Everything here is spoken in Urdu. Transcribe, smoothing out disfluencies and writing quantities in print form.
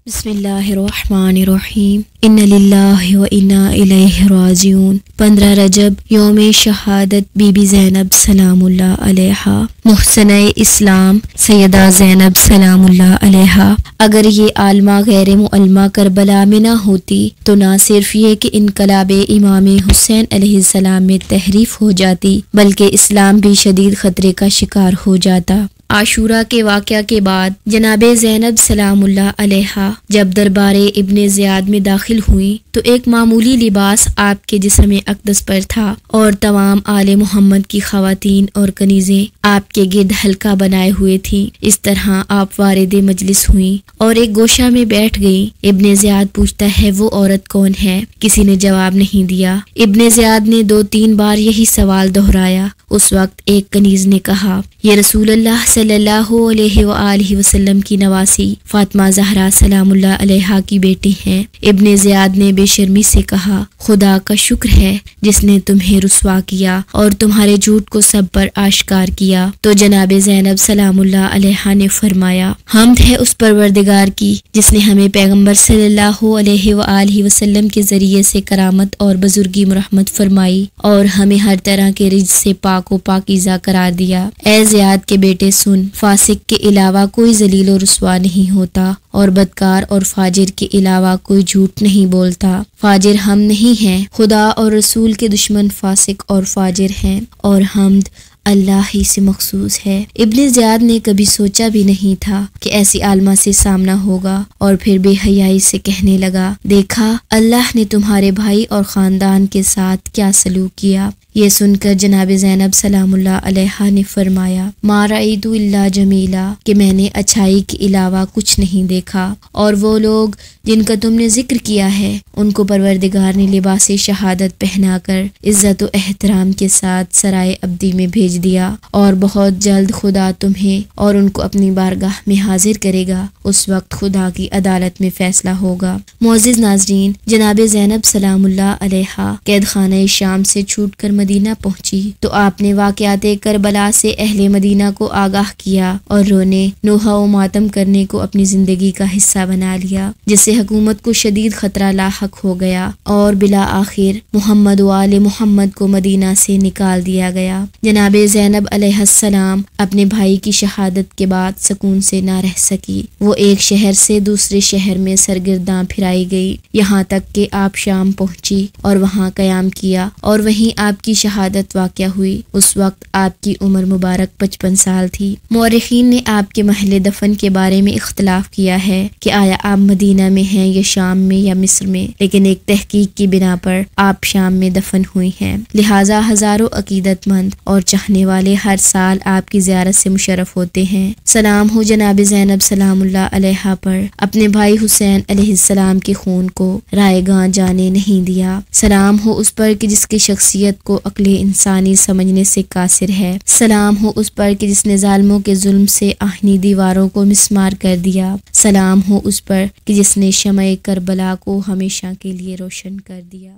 بسم اللہ الرحمن الرحیم ان للہ و انا الیہ راجعون 15 رجب یوم شہادت بی بی زینب سلام اللہ علیہا محسنہ اسلام سیدہ زینب سلام اللہ علیہا۔ اگر یہ عالمہ غیر معلمہ کربلا میں نہ ہوتی تو نہ صرف یہ کہ انقلاب امام حسین علیہ السلام میں تحریف ہو جاتی بلکہ اسلام بھی شدید خطرے کا شکار ہو جاتا۔ عاشورہ کے واقعہ کے بعد جناب زینب سلام اللہ علیہا جب دربار ابن زیاد میں داخل ہوئیں تو ایک معمولی لباس آپ کے جسم اقدس پر تھا اور تمام آل محمد کی خواتین اور کنیزیں آپ کے گرد حلقہ بنائے ہوئے تھیں۔ اس طرح آپ وارد مجلس ہوئیں اور ایک گوشہ میں بیٹھ گئیں۔ ابن زیاد پوچھتا ہے وہ عورت کون ہے؟ کسی نے جواب نہیں دیا۔ ابن زیاد نے 2-3 بار یہی سوال دہرایا۔ اس وقت ایک کنیز نے کہا یہ رسول اللہ صلی اللہ علیہ وآلہ وسلم کی نواسی فاطمہ زہرا سلام اللہ علیہا کی بیٹی ہیں۔ ابن زیاد نے بے شرمی سے کہا خدا کا شکر ہے جس نے تمہیں رسوا کیا اور تمہارے جھوٹ کو سب پر آشکار کیا۔ تو جناب زینب سلام اللہ علیہا نے فرمایا حمد ہے اس پروردگار کی جس نے ہمیں پیغمبر صلی اللہ علیہ وآلہ وسلم کے ذریعے سے کرامت اور بزرگی مرحمت فرمائی اور ہمیں ہر طرح کے رجس سے پاک و پاکیزہ قرار دیا۔ اے زیاد کے بیٹے سن، فاسق کے علاوہ کوئی ذلیل و رسوا نہیں ہوتا اور بدکار اور فاجر کے علاوہ کوئی جھوٹ نہیں بولتا۔ فاجر ہم نہیں ہیں، خدا اور رسول کے دشمن فاسق اور فاجر ہیں اور حمد اللہ ہی سے مخصوص ہے۔ ابن زیاد نے کبھی سوچا بھی نہیں تھا کہ ایسی عالمہ سے سامنا ہوگا اور پھر بے حیائی سے کہنے لگا دیکھا اللہ نے تمہارے بھائی اور خاندان کے ساتھ کیا سلوک کیا۔ یہ سن کر جناب زینب سلام اللہ علیہا نے فرمایا ما رأیت الا جمیلا کہ میں نے اچھائی کے علاوہ کچھ نہیں دیکھا، اور وہ لوگ جن کا تم نے ذکر کیا ہے ان کو پروردگار نے لباس شہادت پہنا کر عزت و احترام کے ساتھ سرائے ابدی میں بھیج دیا، اور بہت جلد خدا تمہیں اور ان کو اپنی بارگاہ میں حاضر کرے گا۔ اس وقت خدا کی عدالت میں فیصلہ ہوگا۔ معزز ناظرین، جناب زینب سلام اللہ علیہا قید خانہ شام سے چھوٹ کر مدینہ پہنچی تو آپ نے واقعات کربلا سے اہل مدینہ کو آگاہ کیا اور رونے نوحہ و ماتم کرنے کو اپنی زندگی کا حصہ بنا لیا، جس سے حکومت کو شدید خطرہ لاحق ہو گیا اور بالآخر محمد و آل محمد کو مدینہ سے نکال دیا گیا۔ جناب زینب علیہ السلام اپنے بھائی کی شہادت کے بعد سکون سے نہ رہ سکی۔ وہ ایک شہر سے دوسرے شہر میں سرگرداں پھرائی گئی، یہاں تک کہ آپ شام پہنچی اور وہاں قیام کیا اور وہیں آپ کی شہادت واقع ہوئی۔ اس وقت آپ کی عمر مبارک 55 سال تھی۔ مورخین نے آپ کے محل دفن کے بارے میں اختلاف کیا ہے کہ آیا آپ مدینہ میں ہیں یا شام میں یا مصر میں، لیکن ایک تحقیق کی بنا پر آپ شام میں دفن ہوئی ہیں، لہٰذا ہزاروں عقیدت مند اور چاہنے والے ہر سال آپ کی زیارت سے مشرف ہوتے ہیں۔ سلام ہو جناب زینب سلام اللہ علیہا پر، اپنے بھائی حسین علیہ السلام کے خون کو رائے گاں جانے نہیں دیا۔ سلام ہو اس پر کہ جس کی شخصیت کو عقل انسانی سمجھنے سے قاصر ہے۔ سلام ہو اس پر کہ جس نے ظالموں کے ظلم سے آہنی دیواروں کو مسمار کر دیا۔ سلام ہو اس پر کہ جس نے شمع کربلا کو ہمیشہ کے لیے روشن کر دیا۔